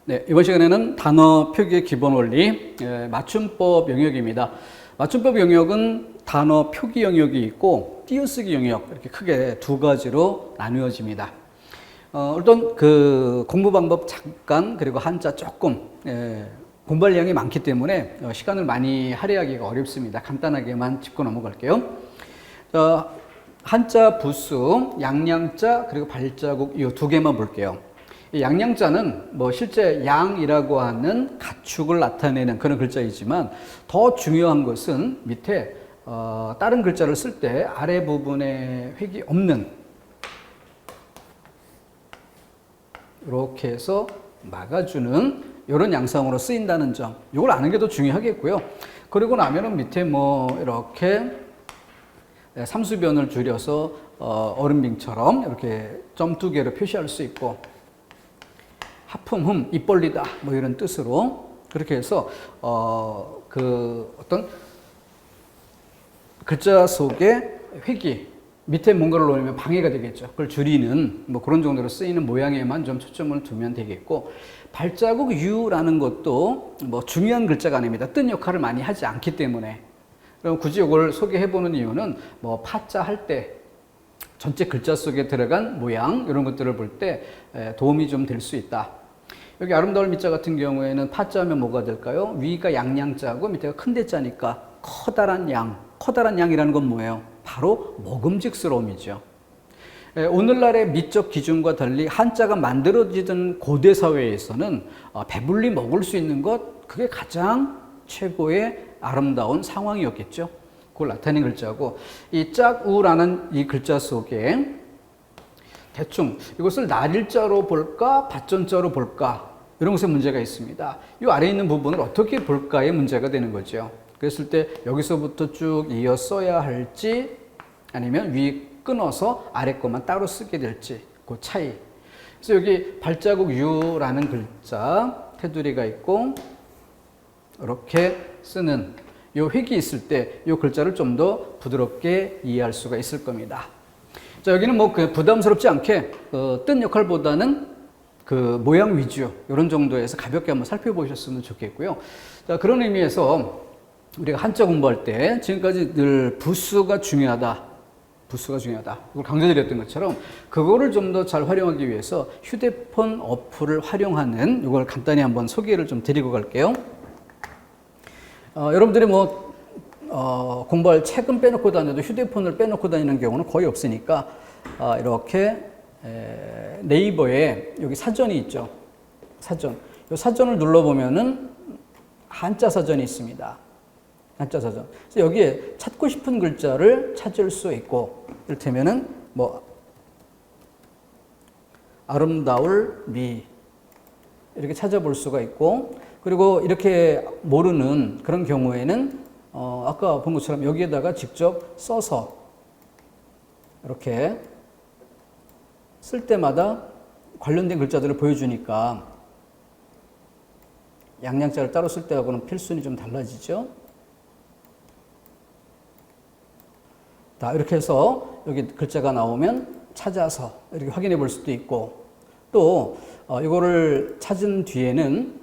네, 이번 시간에는 단어 표기의 기본 원리, 맞춤법 영역입니다. 맞춤법 영역은 단어 표기 영역이 있고 띄어쓰기 영역, 이렇게 크게 두 가지로 나누어집니다. 일단 그 공부 방법 잠깐, 그리고 한자 조금, 공부할 양이 많기 때문에 시간을 많이 할애하기가 어렵습니다. 간단하게만 짚고 넘어갈게요. 한자 부수, 양양자, 그리고 발자국 이 두 개만 볼게요. 이 양양자는 뭐 실제 양이라고 하는 가축을 나타내는 그런 글자이지만 더 중요한 것은 밑에 다른 글자를 쓸 때 아래 부분에 획이 없는 이렇게 해서 막아주는 이런 양상으로 쓰인다는 점, 이걸 아는 게 더 중요하겠고요. 그리고 나면은 밑에 뭐 이렇게 삼수변을 줄여서 어른빙처럼 이렇게 점 두 개로 표시할 수 있고, 하품흠 입 벌리다 뭐 이런 뜻으로 그렇게 해서 어떤 글자 속에 획이 밑에 뭔가를 놓으면 방해가 되겠죠. 그걸 줄이는 뭐 그런 정도로 쓰이는 모양에만 좀 초점을 두면 되겠고, 발자국 유라는 것도 뭐 중요한 글자가 아닙니다. 뜬 역할을 많이 하지 않기 때문에. 그럼 굳이 이걸 소개해보는 이유는 뭐 파자 할 때 전체 글자 속에 들어간 모양 이런 것들을 볼 때 도움이 좀 될 수 있다. 여기 아름다울 미자 같은 경우에는 파자면 뭐가 될까요? 위가 양양자고 밑에가 큰 대자니까 커다란 양. 커다란 양이라는 건 뭐예요? 바로 먹음직스러움이죠. 오늘날의 미적 기준과 달리 한자가 만들어지던 고대 사회에서는 배불리 먹을 수 있는 것, 그게 가장 최고의 아름다운 상황이었겠죠. 그걸 나타낸 글자고, 이 짝우라는 이 글자 속에 대충 이것을 날일자로 볼까 밭전자로 볼까 이런 것에 문제가 있습니다. 이 아래에 있는 부분을 어떻게 볼까에 문제가 되는 거죠. 그랬을 때 여기서부터 쭉 이어 써야 할지 아니면 위 끊어서 아래 것만 따로 쓰게 될지 그 차이. 그래서 여기 발자국 유라는 글자 테두리가 있고 이렇게 쓰는 이 획이 있을 때 이 글자를 좀 더 부드럽게 이해할 수가 있을 겁니다. 자, 여기는 뭐 부담스럽지 않게 뜬 역할보다는 그 모양 위주 이런 정도에서 가볍게 한번 살펴보셨으면 좋겠고요. 자, 그런 의미에서 우리가 한자 공부할 때 지금까지 늘 부수가 중요하다. 이걸 강조드렸던 것처럼 그거를 좀 더 잘 활용하기 위해서 휴대폰 어플을 활용하는 이걸 간단히 한번 소개를 좀 드리고 갈게요. 여러분들이 뭐 공부할 책은 빼놓고 다녀도 휴대폰을 빼놓고 다니는 경우는 거의 없으니까 이렇게 네이버에 여기 사전이 있죠. 사전. 이 사전을 눌러보면은 한자 사전이 있습니다. 한자 사전. 그래서 여기에 찾고 싶은 글자를 찾을 수 있고, 이를테면은 뭐 아름다울 미 이렇게 찾아볼 수가 있고, 그리고 이렇게 모르는 그런 경우에는 아까 본 것처럼 여기에다가 직접 써서 이렇게 쓸 때마다 관련된 글자들을 보여주니까 양양자를 따로 쓸 때하고는 필순이 좀 달라지죠. 자, 이렇게 해서 여기 글자가 나오면 찾아서 이렇게 확인해 볼 수도 있고, 또 이거를 찾은 뒤에는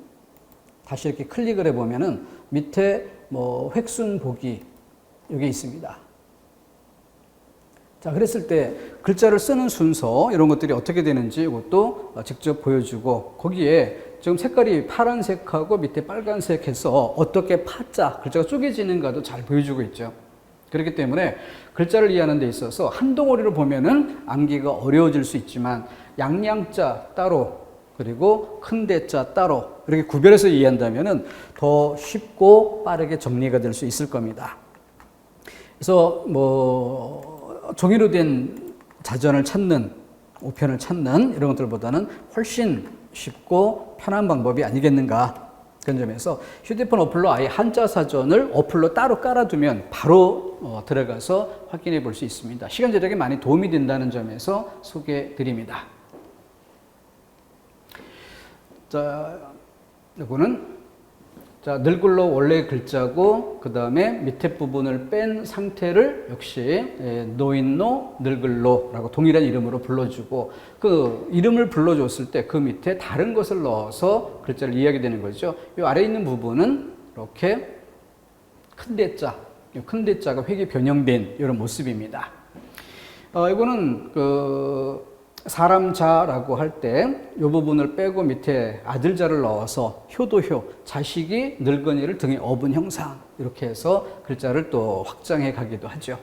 다시 이렇게 클릭을 해보면은 밑에 뭐 획순 보기 이게 있습니다. 자, 그랬을 때 글자를 쓰는 순서 이런 것들이 어떻게 되는지 이것도 직접 보여주고, 거기에 지금 색깔이 파란색하고 밑에 빨간색해서 어떻게 파자 글자가 쪼개지는가도 잘 보여주고 있죠. 그렇기 때문에 글자를 이해하는 데 있어서 한 덩어리를 보면은 암기가 어려워질 수 있지만 양양자 따로 그리고 큰 대자 따로 이렇게 구별해서 이해한다면은 더 쉽고 빠르게 정리가 될 수 있을 겁니다. 그래서 뭐 종이로 된 자전을 찾는, 우편을 찾는 이런 것들보다는 훨씬 쉽고 편한 방법이 아니겠는가, 그런 점에서 휴대폰 어플로 아예 한자 사전을 어플로 따로 깔아두면 바로 들어가서 확인해 볼 수 있습니다. 시간 절약에 많이 도움이 된다는 점에서 소개해 드립니다. 자, 이거는 자, 늙글로 원래 글자고 그 다음에 밑에 부분을 뺀 상태를 역시 노인노, 늙글로라고 동일한 이름으로 불러주고 그 이름을 불러줬을 때 그 밑에 다른 것을 넣어서 글자를 이해하게 되는 거죠. 이 아래 있는 부분은 이렇게 큰 대자, 큰 대자가 획이 변형된 이런 모습입니다. 이거는 그 사람 자라고 할 때 이 부분을 빼고 밑에 아들 자를 넣어서 효도효, 자식이 늙은이를 등에 업은 형상 이렇게 해서 글자를 또 확장해 가기도 하죠.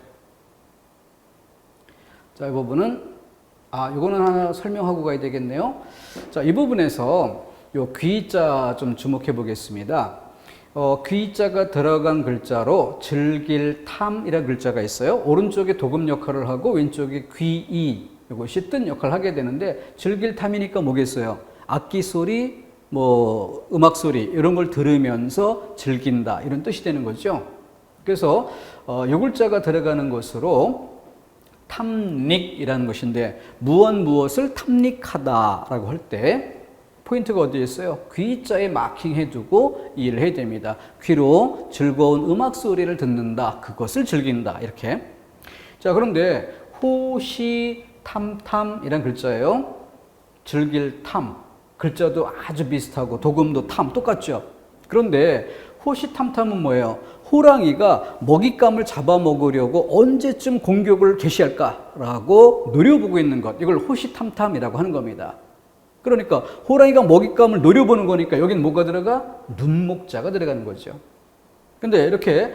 자, 이 부분은 이거는 하나 설명하고 가야 되겠네요. 자, 이 부분에서 요 귀자 좀 주목해 보겠습니다. 귀자가 들어간 글자로 즐길탐이라는 글자가 있어요. 오른쪽에 도금 역할을 하고 왼쪽에 귀이 이것이 뜬 역할을 하게 되는데 즐길탐이니까 뭐겠어요? 악기 소리, 뭐 음악 소리 이런 걸 들으면서 즐긴다 이런 뜻이 되는 거죠. 그래서 요 글자가 들어가는 것으로 탐닉이라는 것인데 무엇을 탐닉하다라고 할 때 포인트가 어디에 있어요? 귀자에 마킹해두고 이해를 해야 됩니다. 귀로 즐거운 음악 소리를 듣는다, 그것을 즐긴다 이렇게. 자, 그런데 호시탐탐이란 글자예요. 즐길 탐 글자도 아주 비슷하고 도금도 탐 똑같죠. 그런데 호시탐탐은 뭐예요? 호랑이가 먹잇감을 잡아먹으려고 언제쯤 공격을 개시할까라고 노려보고 있는 것, 이걸 호시탐탐이라고 하는 겁니다. 그러니까 호랑이가 먹잇감을 노려보는 거니까 여기는 뭐가 들어가? 눈목자가 들어가는 거죠. 근데 이렇게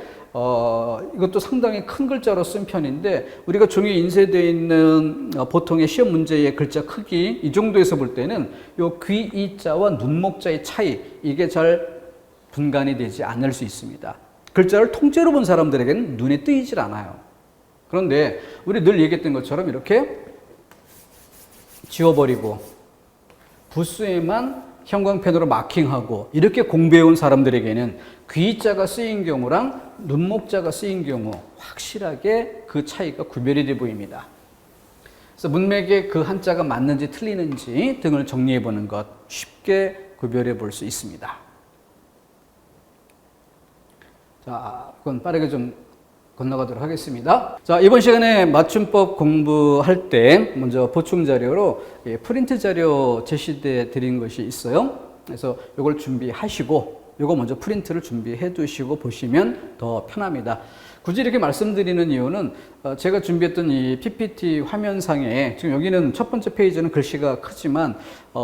이것도 상당히 큰 글자로 쓴 편인데 우리가 종이에 인쇄되어 있는 보통의 시험 문제의 글자 크기 이 정도에서 볼 때는 요 귀이자와 눈목자의 차이 이게 잘 분간이 되지 않을 수 있습니다. 글자를 통째로 본 사람들에게는 눈에 띄질 않아요. 그런데 우리 늘 얘기했던 것처럼 이렇게 지워버리고 부스에만 형광펜으로 마킹하고 이렇게 공부해온 사람들에게는 귀자가 쓰인 경우랑 눈목자가 쓰인 경우 확실하게 그 차이가 구별이 돼 보입니다. 그래서 문맥에 그 한자가 맞는지 틀리는지 등을 정리해 보는 것 쉽게 구별해 볼 수 있습니다. 자, 그건 빠르게 좀 건너가도록 하겠습니다. 자, 이번 시간에 맞춤법 공부할 때 먼저 보충 자료로 프린트 자료 제시돼 드린 것이 있어요. 그래서 이걸 준비하시고 이거 먼저 프린트를 준비해 두시고 보시면 더 편합니다. 굳이 이렇게 말씀드리는 이유는 제가 준비했던 이 PPT 화면상에 지금 여기는 첫 번째 페이지는 글씨가 크지만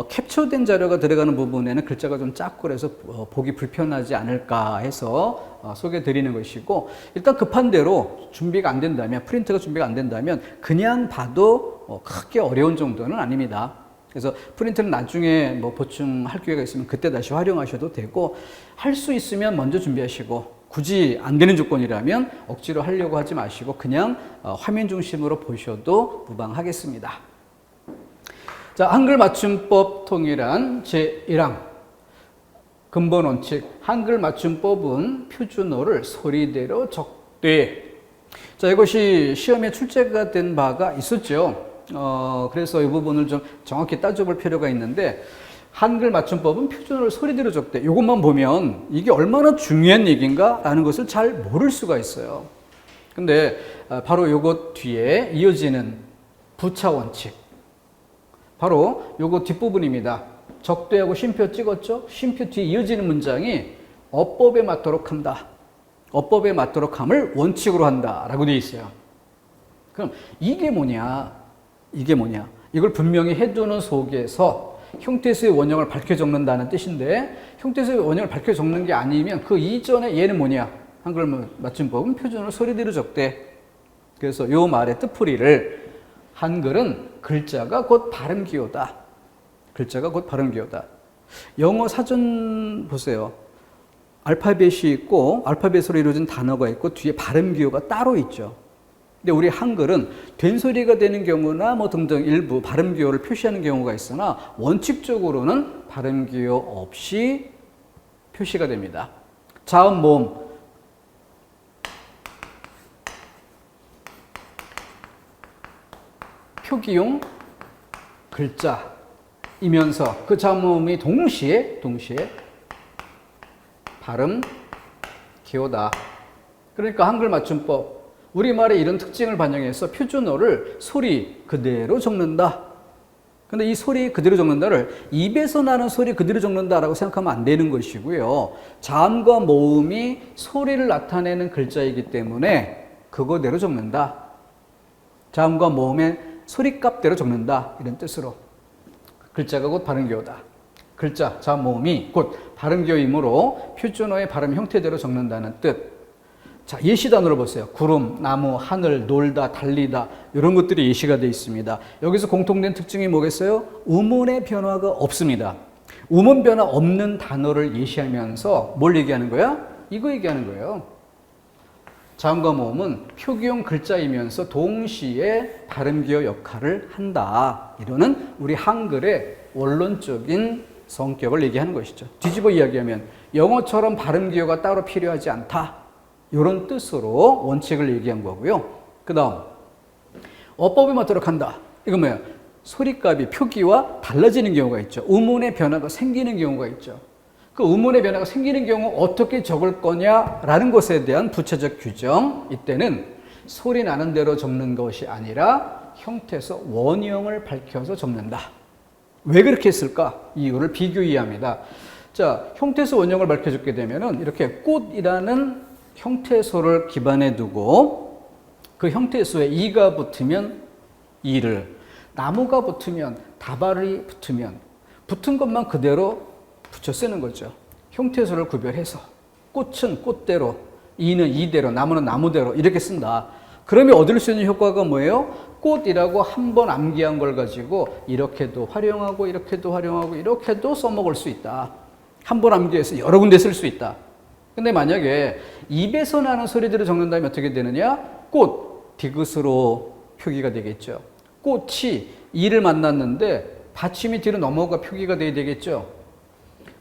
캡처된 자료가 들어가는 부분에는 글자가 좀 작고 그래서 보기 불편하지 않을까 해서 소개해 드리는 것이고, 일단 급한 대로 준비가 안 된다면, 프린트가 준비가 안 된다면 그냥 봐도 크게 어려운 정도는 아닙니다. 그래서 프린트는 나중에 뭐 보충할 기회가 있으면 그때 다시 활용하셔도 되고, 할 수 있으면 먼저 준비하시고 굳이 안 되는 조건이라면 억지로 하려고 하지 마시고 그냥 화면 중심으로 보셔도 무방하겠습니다. 자, 한글 맞춤법 통일한 제1항 근본 원칙, 한글 맞춤법은 표준어를 소리대로 적되. 자, 이것이 시험에 출제가 된 바가 있었죠. 그래서 이 부분을 좀 정확히 따져볼 필요가 있는데, 한글 맞춤법은 표준어를 소리대로 적대. 이것만 보면 이게 얼마나 중요한 얘기인가 라는 것을 잘 모를 수가 있어요. 근데 바로 이것 뒤에 이어지는 부차 원칙, 바로 이거 뒷부분입니다. 적대하고 쉼표 찍었죠? 쉼표 뒤에 이어지는 문장이 어법에 맞도록 한다, 어법에 맞도록 함을 원칙으로 한다 라고 되어 있어요. 그럼 이게 뭐냐, 이게 뭐냐, 이걸 분명히 해두는 속에서 형태수의 원형을 밝혀 적는다는 뜻인데, 형태수의 원형을 밝혀 적는 게 아니면 그 이전에 얘는 뭐냐, 한글 맞춤법은 표준어를 소리대로 적대. 그래서 이 말의 뜻풀이를 한글은 글자가 곧 발음기호다, 글자가 곧 발음기호다. 영어 사전 보세요. 알파벳이 있고 알파벳으로 이루어진 단어가 있고 뒤에 발음기호가 따로 있죠. 근데 우리 한글은 된소리가 되는 경우나 뭐 등등 일부 발음기호를 표시하는 경우가 있으나 원칙적으로는 발음기호 없이 표시가 됩니다. 자음, 모음, 표기용 글자이면서 그 자음, 모음이 동시에 발음 기호다. 그러니까 한글 맞춤법. 우리말의 이런 특징을 반영해서 표준어를 소리 그대로 적는다. 근데 이 소리 그대로 적는다를 입에서 나는 소리 그대로 적는다라고 생각하면 안 되는 것이고요. 자음과 모음이 소리를 나타내는 글자이기 때문에 그거대로 적는다. 자음과 모음의 소리값대로 적는다. 이런 뜻으로. 글자가 곧 발음기호다. 글자, 자음, 모음이 곧 발음기호이므로 표준어의 발음 형태대로 적는다는 뜻. 자, 예시단어로 보세요. 구름, 나무, 하늘, 놀다, 달리다 이런 것들이 예시가 되어 있습니다. 여기서 공통된 특징이 뭐겠어요? 음운의 변화가 없습니다. 음운 변화 없는 단어를 예시하면서 뭘 얘기하는 거야? 이거 얘기하는 거예요. 자음과 모음은 표기용 글자이면서 동시에 발음기호 역할을 한다. 이거는 우리 한글의 원론적인 성격을 얘기하는 것이죠. 뒤집어 이야기하면 영어처럼 발음기호가 따로 필요하지 않다. 이런 뜻으로 원칙을 얘기한 거고요. 그 다음 어법이 맞도록 한다. 이건 뭐야? 소리값이 표기와 달라지는 경우가 있죠. 음운의 변화가 생기는 경우가 있죠. 그 음운의 변화가 생기는 경우 어떻게 적을 거냐라는 것에 대한 부차적 규정. 이때는 소리 나는 대로 적는 것이 아니라 형태에서 원형을 밝혀서 적는다. 왜 그렇게 했을까? 이유를 비교 이해합니다. 자, 형태에서 원형을 밝혀주게 되면은 이렇게 꽃이라는 형태소를 기반에 두고 그 형태소에 이가 붙으면 이를, 나무가 붙으면 다발이 붙으면 붙은 것만 그대로 붙여 쓰는 거죠. 형태소를 구별해서 꽃은 꽃대로, 이는 이대로, 나무는 나무대로 이렇게 쓴다. 그러면 얻을 수 있는 효과가 뭐예요? 꽃이라고 한 번 암기한 걸 가지고 이렇게도 활용하고 이렇게도 활용하고 이렇게도 써먹을 수 있다. 한 번 암기해서 여러 군데 쓸 수 있다. 근데 만약에 입에서 나는 소리들을 적는다면 어떻게 되느냐? 꽃, 디귿으로 표기가 되겠죠. 꽃이 이를 만났는데 받침이 뒤로 넘어가 표기가 돼야 되겠죠.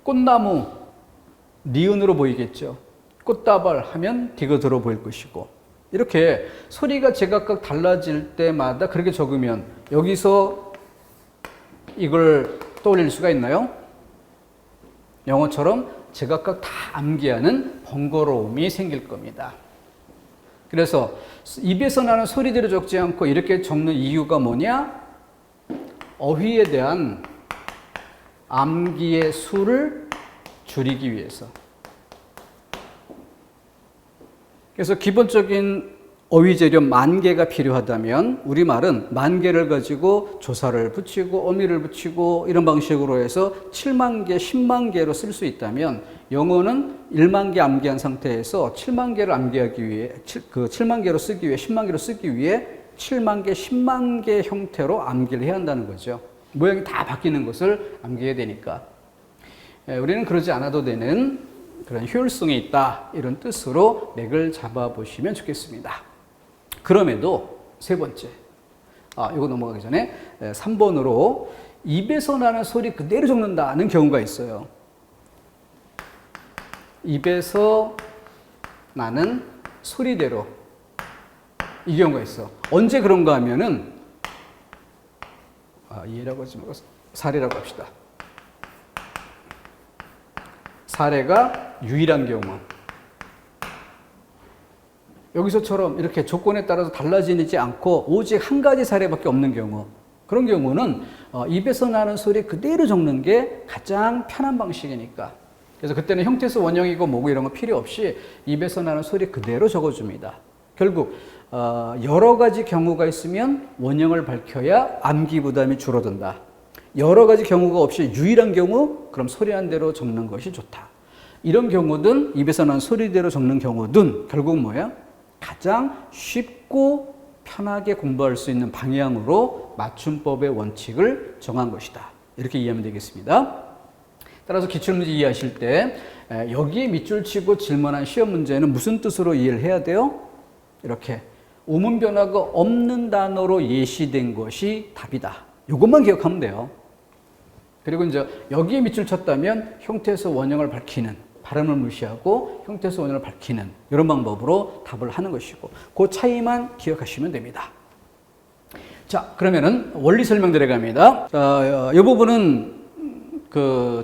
꽃나무, 니은으로 보이겠죠. 꽃다발 하면 디귿으로 보일 것이고. 이렇게 소리가 제각각 달라질 때마다 그렇게 적으면 여기서 이걸 떠올릴 수가 있나요? 영어처럼 제각각 다 암기하는 번거로움이 생길 겁니다. 그래서 입에서 나는 소리대로 적지 않고 이렇게 적는 이유가 뭐냐? 어휘에 대한 암기의 수를 줄이기 위해서. 그래서 기본적인 어휘 재료 10,000개가 필요하다면 우리말은 10,000개를 가지고 조사를 붙이고 어미를 붙이고 이런 방식으로 해서 70,000개, 100,000개로 쓸 수 있다면 영어는 10,000개 암기한 상태에서 70,000개를 암기하기 위해 70,000개로 쓰기 위해 100,000개로 쓰기 위해 70,000개, 100,000개 형태로 암기를 해야 한다는 거죠. 모양이 다 바뀌는 것을 암기해야 되니까. 우리는 그러지 않아도 되는 그런 효율성이 있다. 이런 뜻으로 맥을 잡아보시면 좋겠습니다. 그럼에도 세 번째, 이거 넘어가기 전에 3번으로 입에서 나는 소리 그대로 적는다는 경우가 있어요. 입에서 나는 소리대로 이 경우가 있어. 언제 그런가 하면은 이해라고 하지 말고 사례라고 합시다. 사례가 유일한 경우. 여기서처럼 이렇게 조건에 따라서 달라지지 않고 오직 한 가지 사례밖에 없는 경우. 그런 경우는 입에서 나는 소리 그대로 적는 게 가장 편한 방식이니까. 그래서 그때는 형태수 원형이고 뭐고 이런 거 필요 없이 입에서 나는 소리 그대로 적어줍니다. 결국 여러 가지 경우가 있으면 원형을 밝혀야 암기 부담이 줄어든다. 여러 가지 경우가 없이 유일한 경우 그럼 소리한 대로 적는 것이 좋다. 이런 경우든 입에서 나는 소리대로 적는 경우든 결국 뭐야? 가장 쉽고 편하게 공부할 수 있는 방향으로 맞춤법의 원칙을 정한 것이다. 이렇게 이해하면 되겠습니다. 따라서 기출문제 이해하실 때 여기에 밑줄 치고 질문한 시험 문제는 무슨 뜻으로 이해를 해야 돼요? 이렇게 음운 변화가 없는 단어로 예시된 것이 답이다. 이것만 기억하면 돼요. 그리고 이제 여기에 밑줄 쳤다면 형태에서 원형을 밝히는, 발음을 무시하고 형태에서 원형을 밝히는 이런 방법으로 답을 하는 것이고 그 차이만 기억하시면 됩니다. 자, 그러면은 원리 설명 들어갑니다. 이 부분은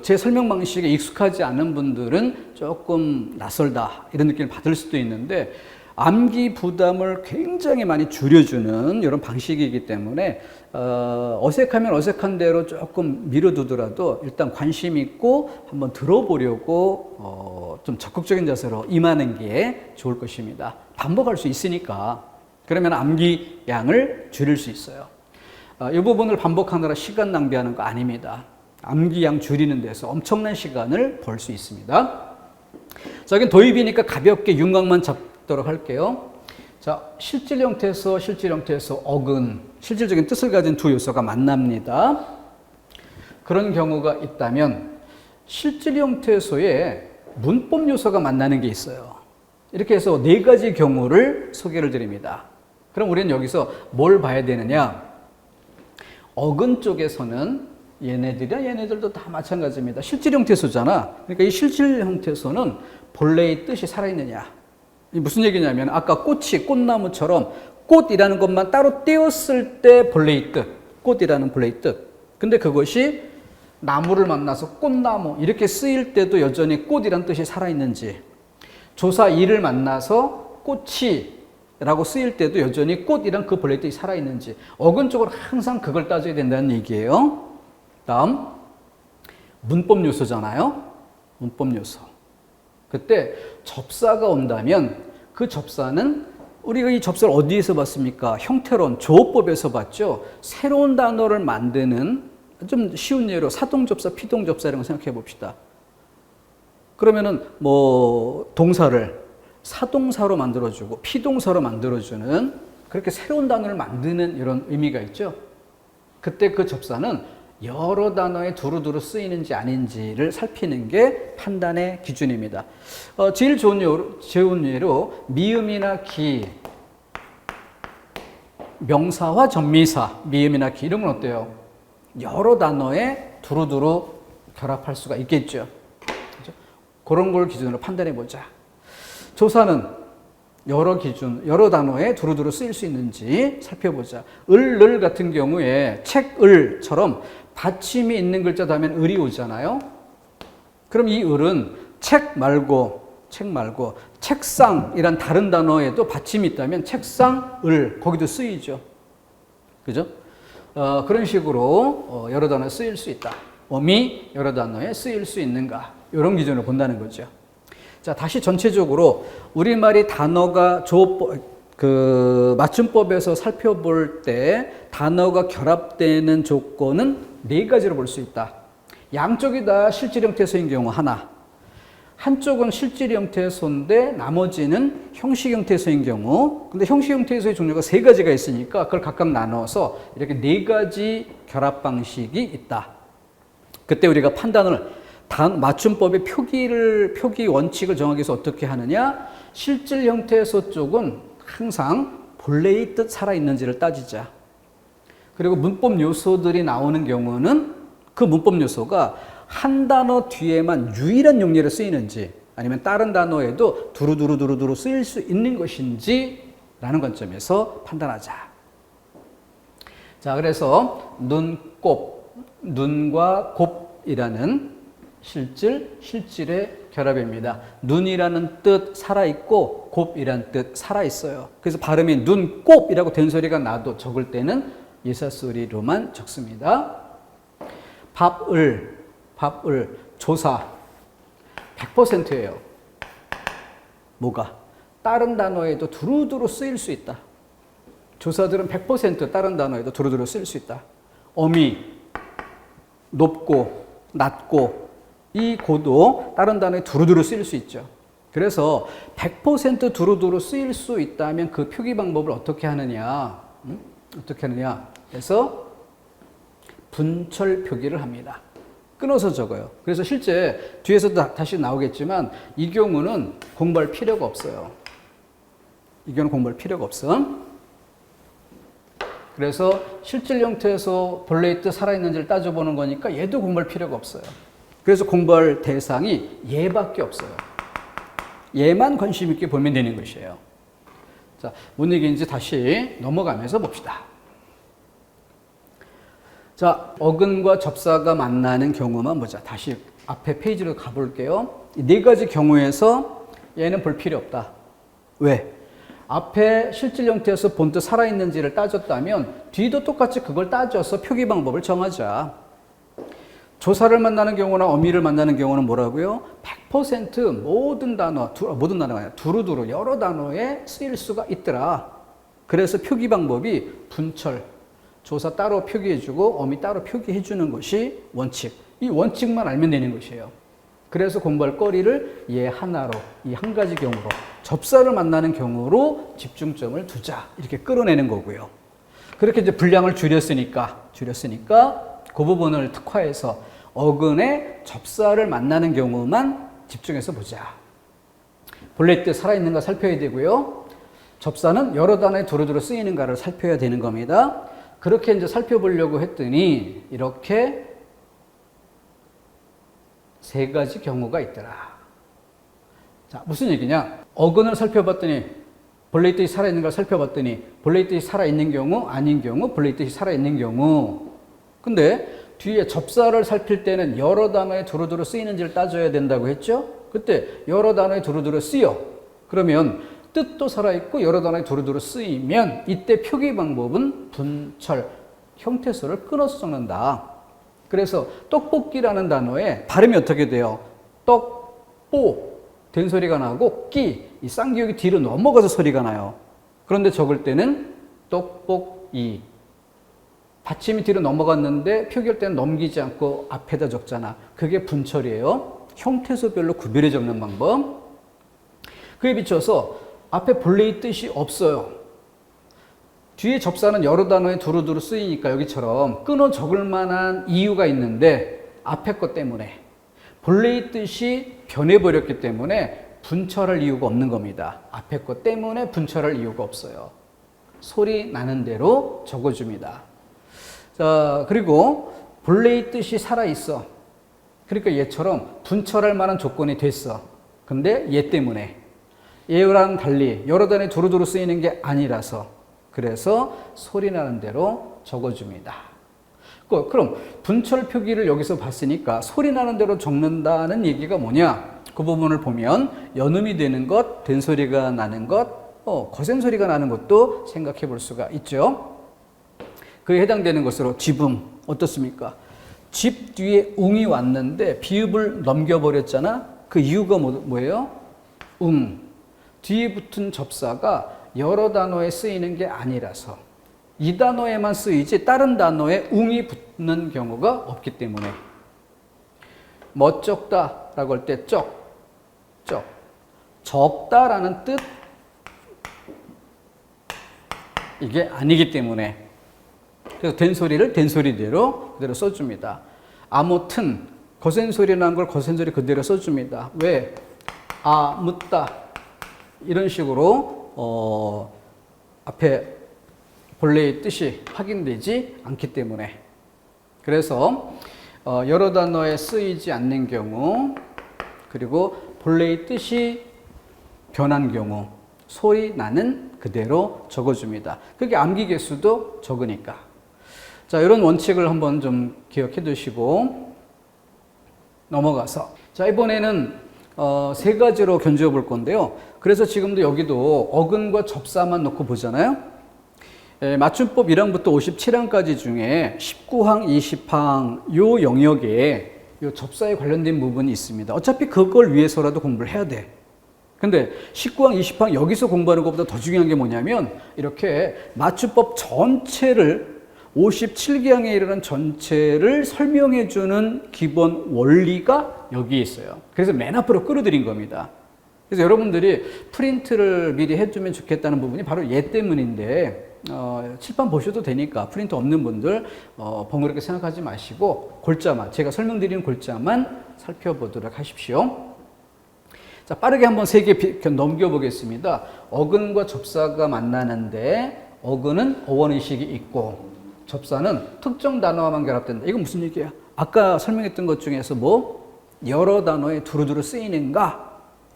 제 설명 방식에 익숙하지 않은 분들은 조금 낯설다 이런 느낌을 받을 수도 있는데 암기 부담을 굉장히 많이 줄여주는 이런 방식이기 때문에 어색하면 어색한 대로 조금 미뤄두더라도 일단 관심 있고 한번 들어보려고 좀 적극적인 자세로 임하는 게 좋을 것입니다. 반복할 수 있으니까 그러면 암기 양을 줄일 수 있어요. 이 부분을 반복하느라 시간 낭비하는 거 아닙니다. 암기 양 줄이는 데서 엄청난 시간을 벌 수 있습니다. 자, 여기 도입이니까 가볍게 윤곽만 잡도록 할게요. 자, 실질 형태에서 어근, 실질적인 뜻을 가진 두 요소가 만납니다. 그런 경우가 있다면 실질 형태에서의 문법 요소가 만나는 게 있어요. 이렇게 해서 4가지 경우를 소개를 드립니다. 그럼 우리는 여기서 뭘 봐야 되느냐? 어근 쪽에서는 얘네들도 다 마찬가지입니다. 실질 형태소잖아. 그러니까 이 실질 형태소는 본래의 뜻이 살아있느냐. 무슨 얘기냐면 아까 꽃이 꽃나무처럼 꽃이라는 것만 따로 떼었을 때 본래의 뜻, 꽃이라는 본래의 뜻. 근데 그것이 나무를 만나서 꽃나무 이렇게 쓰일 때도 여전히 꽃이라는 뜻이 살아있는지, 조사 이를 만나서 꽃이 라고 쓰일 때도 여전히 꽃이란 그 본래의 뜻이 살아있는지, 어근 쪽으로 항상 그걸 따져야 된다는 얘기예요. 다음, 문법 요소잖아요. 문법 요소. 그때 접사가 온다면 그 접사는 우리가 이 접사를 어디에서 봤습니까? 형태론, 조어법에서 봤죠. 새로운 단어를 만드는 좀 쉬운 예로 사동접사, 피동접사 이런 거 생각해 봅시다. 그러면은 동사를 사동사로 만들어주고 피동사로 만들어주는 그렇게 새로운 단어를 만드는 이런 의미가 있죠. 그때 그 접사는 여러 단어에 두루두루 쓰이는지 아닌지를 살피는 게 판단의 기준입니다. 제일 좋은 예로 미음이나 기, 명사와 전미사, 미음이나 기 이런 건 어때요? 여러 단어에 두루두루 결합할 수가 있겠죠. 그렇죠? 그런 걸 기준으로 판단해 보자. 조사는 여러 단어에 두루두루 쓰일 수 있는지 살펴보자. 을 같은 경우에 책을처럼 받침이 있는 글자 다음엔 을이 오잖아요. 그럼 이 을은 책 말고 책상이란 다른 단어에도 받침이 있다면 책상, 을 거기도 쓰이죠. 그죠? 그런 식으로 여러 단어에 쓰일 수 있다. 어미 여러 단어에 쓰일 수 있는가? 이런 기준으로 본다는 거죠. 자, 다시 전체적으로 우리말이 단어가 맞춤법에서 살펴볼 때 단어가 결합되는 조건은 4가지로 볼 수 있다. 양쪽이 다 실질 형태소인 경우 하나, 한쪽은 실질 형태소인데 나머지는 형식 형태소인 경우. 근데 형식 형태소의 종류가 3가지가 있으니까 그걸 각각 나눠서 이렇게 4가지 결합 방식이 있다. 그때 우리가 판단을 맞춤법의 표기 원칙을 정하기 위해서 어떻게 하느냐? 실질 형태소 쪽은 항상 본래의 뜻 살아있는지를 따지자. 그리고 문법 요소들이 나오는 경우는 그 문법 요소가 한 단어 뒤에만 유일한 용례로 쓰이는지 아니면 다른 단어에도 두루두루 쓰일 수 있는 것인지 라는 관점에서 판단하자. 자, 그래서 눈과 곱이라는 실질의 결합입니다. 눈이라는 뜻 살아있고 곱이라는 뜻 살아있어요. 그래서 발음이 눈곱이라고 된 소리가 나도 적을 때는 예사소리로만 적습니다. 밥을, 조사 100%예요. 뭐가? 다른 단어에도 두루두루 쓰일 수 있다. 조사들은 100% 다른 단어에도 두루두루 쓰일 수 있다. 어미, 높고, 낮고, 이 고도 다른 단어에 두루두루 쓰일 수 있죠. 그래서 100% 두루두루 쓰일 수 있다면 그 표기 방법을 어떻게 하느냐? 그래서 분철 표기를 합니다. 끊어서 적어요. 그래서 실제 뒤에서도 다시 나오겠지만 이 경우는 공부할 필요가 없어요. 이 경우는 공부할 필요가 없어. 그래서 실질 형태에서 본래의 뜻 살아있는지를 따져보는 거니까 얘도 공부할 필요가 없어요. 그래서 공부할 대상이 얘밖에 없어요. 얘만 관심 있게 보면 되는 것이에요. 자, 뭔 얘기인지 다시 넘어가면서 봅시다. 자, 어근과 접사가 만나는 경우만 보자. 다시 앞에 페이지로 가볼게요. 이 네 가지 경우에서 얘는 볼 필요 없다. 왜? 앞에 실질 형태에서 본뜻 살아있는지를 따졌다면 뒤도 똑같이 그걸 따져서 표기 방법을 정하자. 조사를 만나는 경우나 어미를 만나는 경우는 뭐라고요? 100% 모든 단어가 아니라 두루두루 여러 단어에 쓰일 수가 있더라. 그래서 표기 방법이 분철, 조사 따로 표기해주고 어미 따로 표기해주는 것이 원칙. 이 원칙만 알면 되는 것이에요. 그래서 공부할 거리를 얘 하나로, 이 한 가지 경우로, 접사를 만나는 경우로 집중점을 두자. 이렇게 끌어내는 거고요. 그렇게 이제 분량을 줄였으니까 그 부분을 특화해서 어근의 접사를 만나는 경우만 집중해서 보자. 본래 뜻 살아있는가 살펴야 되고요. 접사는 여러 단어에 두루두루 쓰이는가를 살펴야 되는 겁니다. 그렇게 이제 살펴보려고 했더니 이렇게 세 가지 경우가 있더라. 자, 무슨 얘기냐? 어근을 살펴봤더니 본래 뜻이 살아있는가 살펴봤더니 본래 뜻이 살아있는 경우, 아닌 경우, 본래 뜻이 살아있는 경우. 근데 뒤에 접사를 살필 때는 여러 단어에 두루두루 쓰이는지를 따져야 된다고 했죠? 그때 여러 단어에 두루두루 쓰여. 그러면 뜻도 살아있고 여러 단어에 두루두루 쓰이면 이때 표기 방법은 분철, 형태소를 끊어서 적는다. 그래서 떡볶이라는 단어에 발음이 어떻게 돼요? 떡뽀, 된 소리가 나고 끼, 이 쌍기역이 뒤로 넘어가서 소리가 나요. 그런데 적을 때는 떡볶이. 받침이 뒤로 넘어갔는데 표기할 때는 넘기지 않고 앞에다 적잖아. 그게 분철이에요. 형태소별로 구별해 적는 방법. 그에 비춰서 앞에 본래의 뜻이 없어요. 뒤에 접사는 여러 단어에 두루두루 쓰이니까 여기처럼 끊어 적을 만한 이유가 있는데 앞에 것 때문에 본래의 뜻이 변해버렸기 때문에 분철할 이유가 없는 겁니다. 앞에 것 때문에 분철할 이유가 없어요. 소리 나는 대로 적어줍니다. 자, 그리고 본래의 뜻이 살아있어. 그러니까 얘처럼 분철할 만한 조건이 됐어. 근데 얘 때문에 얘랑 달리 여러 단에 두루두루 쓰이는 게 아니라서 그래서 소리 나는 대로 적어줍니다. 그럼 분철 표기를 여기서 봤으니까 소리 나는 대로 적는다는 얘기가 뭐냐? 그 부분을 보면 연음이 되는 것, 된 소리가 나는 것, 거센 소리가 나는 것도 생각해 볼 수가 있죠. 그에 해당되는 것으로 지붕 어떻습니까? 집 뒤에 웅이 왔는데 비읍을 넘겨버렸잖아. 그 이유가 뭐예요? 웅. 뒤에 붙은 접사가 여러 단어에 쓰이는 게 아니라서 이 단어에만 쓰이지 다른 단어에 웅이 붙는 경우가 없기 때문에. 멋쩍다라고 할 때 쩍. 적다라는 뜻 이게 아니기 때문에 그래서 된 소리를 된 소리대로 그대로 써줍니다. 아무튼 거센 소리 난 걸 거센 소리 그대로 써줍니다. 왜? 묻다 이런 식으로 앞에 본래의 뜻이 확인되지 않기 때문에 그래서 여러 단어에 쓰이지 않는 경우 그리고 본래의 뜻이 변한 경우 소리 나는 그대로 적어줍니다. 그게 암기 개수도 적으니까. 자, 이런 원칙을 한번 좀 기억해 두시고 넘어가서 자, 이번에는 세 가지로 견주어 볼 건데요. 그래서 지금도 여기도 어근과 접사만 놓고 보잖아요. 맞춤법 1항부터 57항까지 중에 19항, 20항 요 영역에 요 접사에 관련된 부분이 있습니다. 어차피 그걸 위해서라도 공부를 해야 돼. 근데 19항, 20항 여기서 공부하는 것보다 더 중요한 게 뭐냐면 이렇게 맞춤법 전체를 57기항에 이르는 전체를 설명해 주는 기본 원리가 여기에 있어요. 그래서 맨 앞으로 끌어들인 겁니다. 그래서 여러분들이 프린트를 미리 해주면 좋겠다는 부분이 바로 얘 때문인데 칠판 보셔도 되니까 프린트 없는 분들 번거롭게 생각하지 마시고 골자만 제가 설명드리는 골자만 살펴보도록 하십시오. 자, 빠르게 한번 세 개 넘겨보겠습니다. 어근과 접사가 만나는데 어근은 어원의식이 있고 접사는 특정 단어와만 결합된다. 이건 무슨 얘기야? 아까 설명했던 것 중에서 뭐 여러 단어에 두루두루 쓰이는가?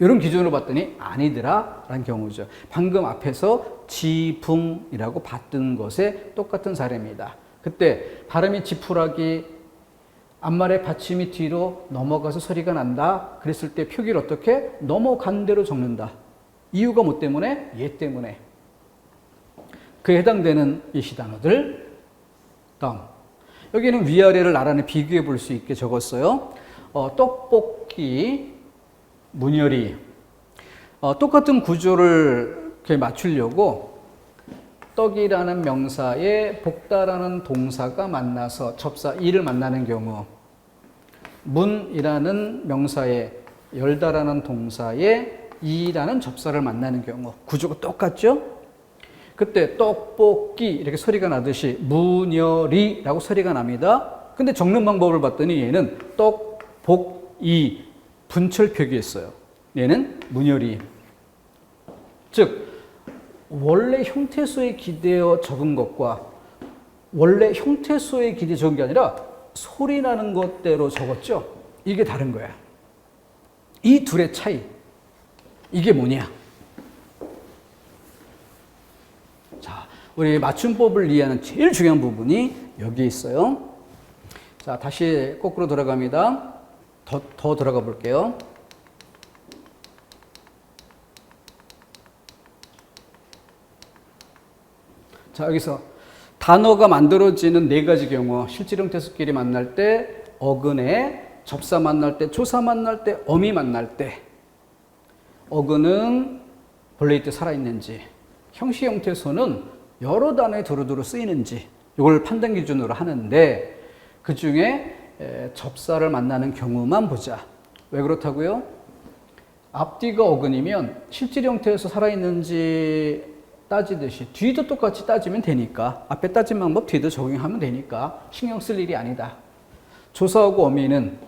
이런 기준으로 봤더니 아니더라 라는 경우죠. 방금 앞에서 지붕이라고 봤던 것에 똑같은 사례입니다. 그때 발음이 지푸라기, 앞말의 받침이 뒤로 넘어가서 소리가 난다. 그랬을 때 표기를 어떻게? 넘어간 대로 적는다. 이유가 뭐 때문에? 얘 때문에. 그에 해당되는 예시 단어들. 다음. 여기는 위아래를 나란히 비교해 볼 수 있게 적었어요. 떡볶이, 문열이. 똑같은 구조를 이렇게 맞추려고 떡이라는 명사에 복다라는 동사가 만나서 접사 이를 만나는 경우, 문이라는 명사에 열다라는 동사에 이라는 접사를 만나는 경우 구조가 똑같죠? 그때 떡볶이 이렇게 소리가 나듯이 문열이라고 소리가 납니다. 근데 적는 방법을 봤더니 얘는 떡복이 분철 표기했어요. 얘는 문열이. 즉 원래 형태소에 기대어 적은 것과 원래 형태소에 기대어 적은 게 아니라 소리 나는 것대로 적었죠. 이게 다른 거야. 이 둘의 차이. 이게 뭐냐? 자, 우리 맞춤법을 이해하는 제일 중요한 부분이 여기 있어요. 자, 다시 거꾸로 돌아갑니다. 더 들어가 볼게요. 자, 여기서 단어가 만들어지는 네 가지 경우, 실질형 태수끼리 만날 때, 어근에, 접사 만날 때, 조사 만날 때, 어미 만날 때, 어근은 본래 있듯 살아있는지, 형식 형태소는 여러 단어에 두루두루 쓰이는지, 이걸 판단 기준으로 하는데, 그 중에 접사를 만나는 경우만 보자. 왜 그렇다고요? 앞뒤가 어근이면 실질 형태에서 살아있는지 따지듯이 뒤도 똑같이 따지면 되니까, 앞에 따진 방법 뒤도 적용하면 되니까 신경 쓸 일이 아니다. 조사하고 어미는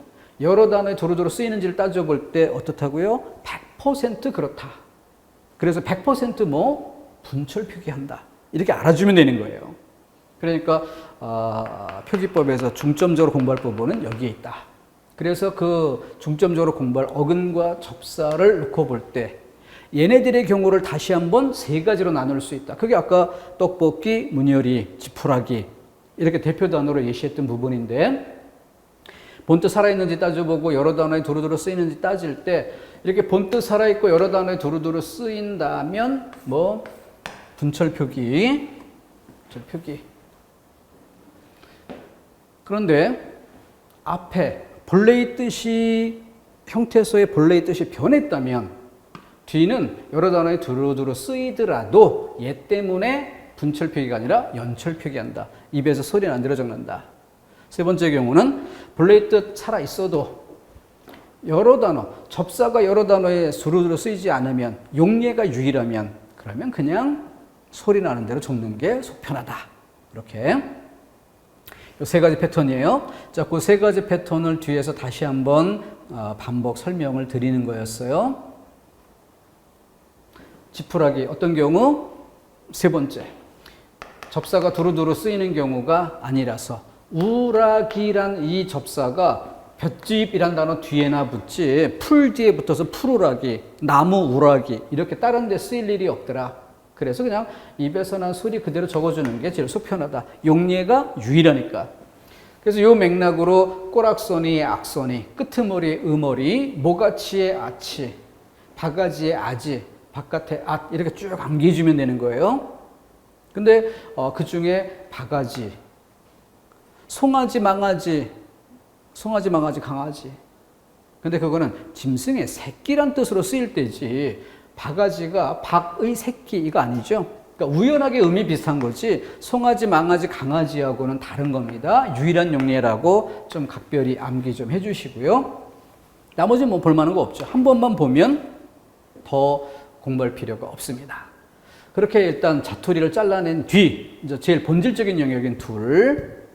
여러 단어에 두루두루 쓰이는지를 따져볼 때 어떻다고요? 100% 그렇다. 그래서 100% 뭐 분철 표기한다. 이렇게 알아주면 되는 거예요. 그러니까 표기법에서 중점적으로 공부할 부분은 여기에 있다. 그래서 그 중점적으로 공부할 어근과 접사를 놓고 볼 때 얘네들의 경우를 다시 한번 세 가지로 나눌 수 있다. 그게 아까 떡볶이, 문열이, 지푸라기 이렇게 대표 단어로 예시했던 부분인데, 본뜻 살아있는지 따져보고 여러 단어에 두루두루 쓰이는지 따질 때 이렇게 본뜻 살아있고 여러 단어에 두루두루 쓰인다면 뭐 분철 표기. 그런데 앞에 본래의 뜻이 형태소의 본래의 뜻이 변했다면 뒤는 여러 단어에 두루두루 쓰이더라도 얘 때문에 분철 표기가 아니라 연철 표기한다. 입에서 소리는 안 들어 적는다. 세 번째 경우는 본래의 뜻 살아있어도 여러 단어, 접사가 여러 단어에 두루두루 쓰이지 않으면, 용례가 유일하면 그러면 그냥 소리 나는 대로 적는 게 속편하다. 이렇게 이 세 가지 패턴이에요. 자, 그 세 가지 패턴을 뒤에서 다시 한번 반복 설명을 드리는 거였어요. 지푸라기 어떤 경우? 세 번째, 접사가 두루두루 쓰이는 경우가 아니라서 우라기란 이 접사가 볏짚이란 단어 뒤에나 붙지 풀 뒤에 붙어서 푸르라기, 나무 우라기 이렇게 다른 데 쓰일 일이 없더라. 그래서 그냥 입에서 난 소리 그대로 적어주는 게 제일 속편하다. 용례가 유일하니까. 그래서 이 맥락으로 꼬락서니 악서니, 끄트머리의 음머리, 모가치의 아치, 바가지의 아지, 바깥에 앗 이렇게 쭉 암기해주면 되는 거예요. 근데 그 중에 바가지, 송아지, 망아지, 강아지. 근데 그거는 짐승의 새끼란 뜻으로 쓰일 때지 바가지가 박의 새끼 이거 아니죠. 그러니까 우연하게 의미 비슷한 거지 송아지, 망아지, 강아지하고는 다른 겁니다. 유일한 용례라고 좀 각별히 암기 좀 해주시고요. 나머지는 뭐 볼만한 거 없죠. 한 번만 보면 더 공부할 필요가 없습니다. 그렇게 일단 자투리를 잘라낸 뒤 이제 제일 본질적인 영역인 둘.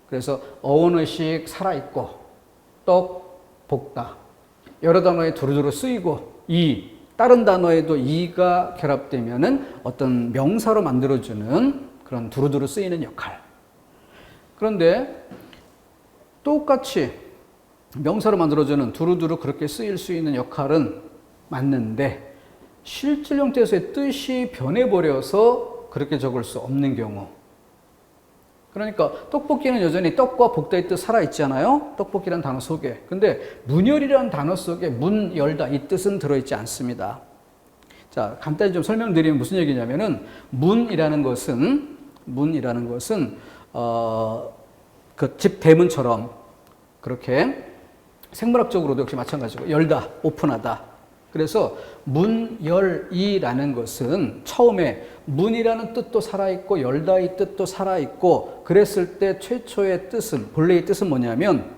그래서 어원의식 살아있고 떡, 볶다. 여러 단어에 두루두루 쓰이고 이, 다른 단어에도 이가 결합되면은 어떤 명사로 만들어주는 그런 두루두루 쓰이는 역할. 그런데 똑같이 명사로 만들어주는 두루두루 그렇게 쓰일 수 있는 역할은 맞는데 실질 형태에서의 뜻이 변해버려서 그렇게 적을 수 없는 경우. 그러니까 떡볶이는 여전히 떡과 볶다의 뜻 살아있잖아요. 떡볶이라는 단어 속에. 근데 문열이라는 단어 속에 문 열다 이 뜻은 들어있지 않습니다. 자, 간단히 좀 설명드리면 무슨 얘기냐면은 문이라는 것은 그 집 대문처럼 그렇게 생물학적으로도 역시 마찬가지고 열다, 오픈하다. 그래서 문열이라는 것은 처음에 문이라는 뜻도 살아있고 열다의 뜻도 살아있고 그랬을 때 최초의 뜻은 본래의 뜻은 뭐냐면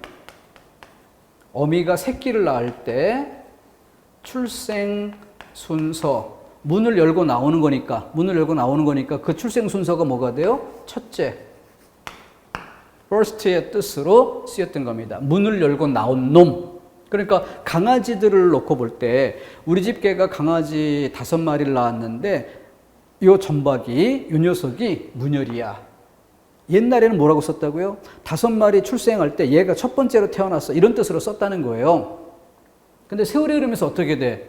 어미가 새끼를 낳을 때 출생 순서 문을 열고 나오는 거니까 그 출생 순서가 뭐가 돼요? 첫째 first의 뜻으로 쓰였던 겁니다. 문을 열고 나온 놈. 그러니까 강아지들을 놓고 볼 때 우리 집 개가 강아지 5마리를 낳았는데 요 전박이 요 녀석이 문열이야. 옛날에는 뭐라고 썼다고요? 5마리 출생할 때 얘가 첫 번째로 태어났어. 이런 뜻으로 썼다는 거예요. 근데 세월이 흐르면서 어떻게 돼?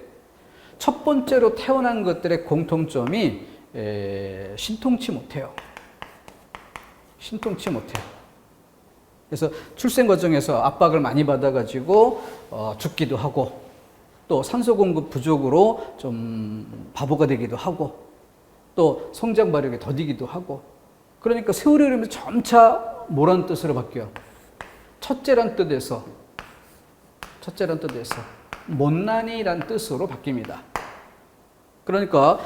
첫 번째로 태어난 것들의 공통점이 신통치 못해요. 그래서 출생 과정에서 압박을 많이 받아가지고 죽기도 하고 또 산소 공급 부족으로 좀 바보가 되기도 하고 또 성장 발육이 더디기도 하고 그러니까 세월이 흐르면서 점차 뭐라는 뜻으로 바뀌어요? 첫째란 뜻에서 못난이란 뜻으로 바뀝니다. 그러니까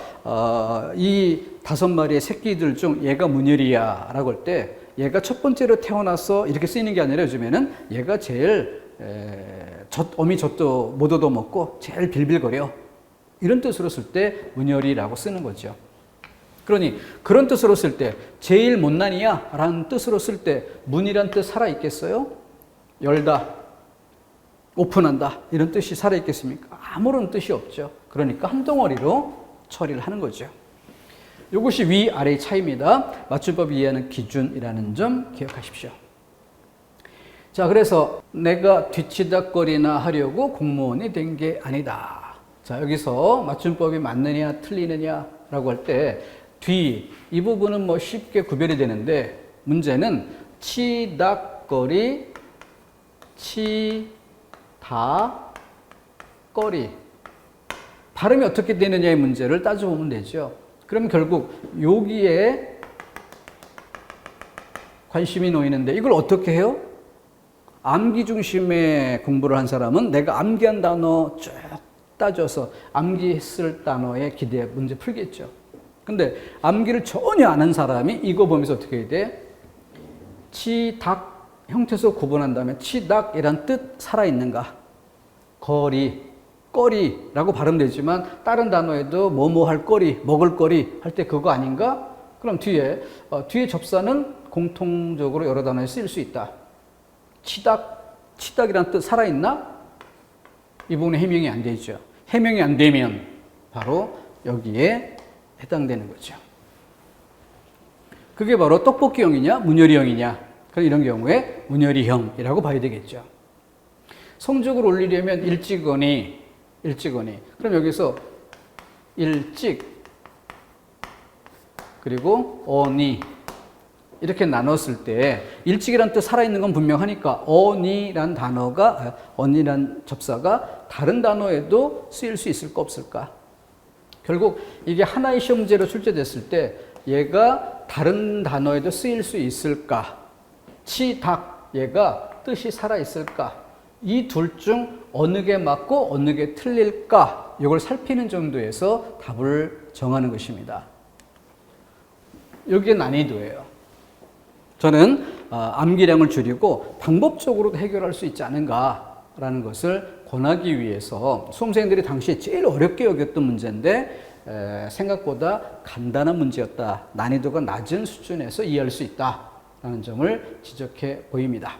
이 5마리의 새끼들 중 얘가 문열이야 라고 할 때 얘가 첫 번째로 태어나서 이렇게 쓰이는 게 아니라 요즘에는 얘가 제일 어미 젖도 못 얻어먹고 제일 빌빌거려 이런 뜻으로 쓸 때 문열이라고 쓰는 거죠. 그러니 그런 뜻으로 쓸 때 제일 못난이야 라는 뜻으로 쓸 때 문이란 뜻 살아있겠어요? 열다, 오픈한다 이런 뜻이 살아있겠습니까? 아무런 뜻이 없죠. 그러니까 한 덩어리로 처리를 하는 거죠. 이것이 위아래의 차이입니다. 맞춤법 이해하는 기준이라는 점 기억하십시오. 자, 그래서 내가 뒤치다거리나 하려고 공무원이 된 게 아니다. 자, 여기서 맞춤법이 맞느냐 틀리느냐라고 할 때 뒤, 이 부분은 뭐 쉽게 구별이 되는데 문제는 치닥거리, 치다거리 발음이 어떻게 되느냐의 문제를 따져보면 되죠. 그럼 결국 여기에 관심이 놓이는데 이걸 어떻게 해요? 암기 중심의 공부를 한 사람은 내가 암기한 단어 쭉 따져서 암기했을 단어에 기대 문제 풀겠죠. 근데 암기를 전혀 안 한 사람이 이거 보면서 어떻게 해야 돼? 치닥 형태에서 구분한 다음에 치닥이란 뜻 살아있는가? 거리, 거리라고 발음되지만 다른 단어에도 뭐뭐 할 거리, 먹을 거리 할 때 그거 아닌가? 그럼 뒤에 접사는 공통적으로 여러 단어에 쓰일 수 있다. 치닥이란 뜻 살아있나? 이 부분에 해명이 안 되죠. 해명이 안 되면 바로 여기에 해당되는 거죠. 그게 바로 떡볶이형이냐 문열이형이냐 그럼 이런 경우에 문열이형이라고 봐야 되겠죠. 성적을 올리려면 일찍거니 그럼 여기서 일찍 그리고 어니 이렇게 나눴을 때 일찍이란 뜻 살아있는 건 분명하니까 어니란 접사가 다른 단어에도 쓰일 수 있을까 없을까? 결국 이게 하나의 시험 문제로 출제됐을 때 얘가 다른 단어에도 쓰일 수 있을까? 치닥 얘가 뜻이 살아있을까? 이 둘 중 어느 게 맞고 어느 게 틀릴까? 이걸 살피는 정도에서 답을 정하는 것입니다. 이게 난이도예요. 저는 암기량을 줄이고 방법적으로도 해결할 수 있지 않은가라는 것을 권하기 위해서 수험생들이 당시에 제일 어렵게 여겼던 문제인데 생각보다 간단한 문제였다. 난이도가 낮은 수준에서 이해할 수 있다라는 점을 지적해 보입니다.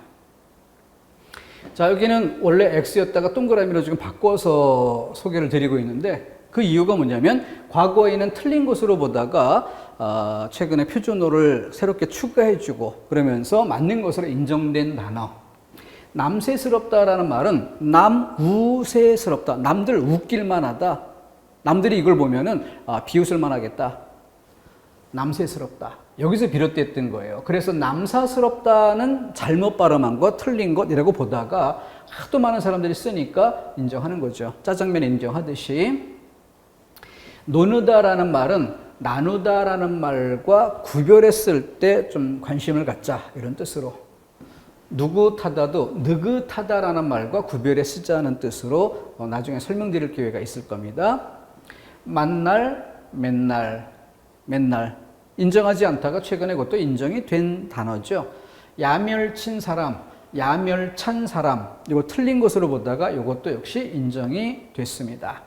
자, 여기는 원래 X였다가 동그라미로 지금 바꿔서 소개를 드리고 있는데 그 이유가 뭐냐면 과거에는 틀린 것으로 보다가 최근에 표준어를 새롭게 추가해주고 그러면서 맞는 것으로 인정된 단어. 남새스럽다라는 말은 남우새스럽다. 남들 웃길만 하다. 남들이 이걸 보면은 비웃을만 하겠다. 남새스럽다. 여기서 비롯됐던 거예요. 그래서 남사스럽다는 잘못 발음한 것, 틀린 것이라고 보다가 하도 많은 사람들이 쓰니까 인정하는 거죠. 짜장면 인정하듯이. 노느다라는 말은 나누다라는 말과 구별했을 때 좀 관심을 갖자, 이런 뜻으로. 누구타다도 느긋하다라는 말과 구별해 쓰자는 뜻으로 나중에 설명드릴 기회가 있을 겁니다. 만날, 맨날, 맨날. 인정하지 않다가 최근에 그것도 인정이 된 단어죠. 야멸친 사람, 야멸찬 사람. 이거 틀린 것으로 보다가 이것도 역시 인정이 됐습니다.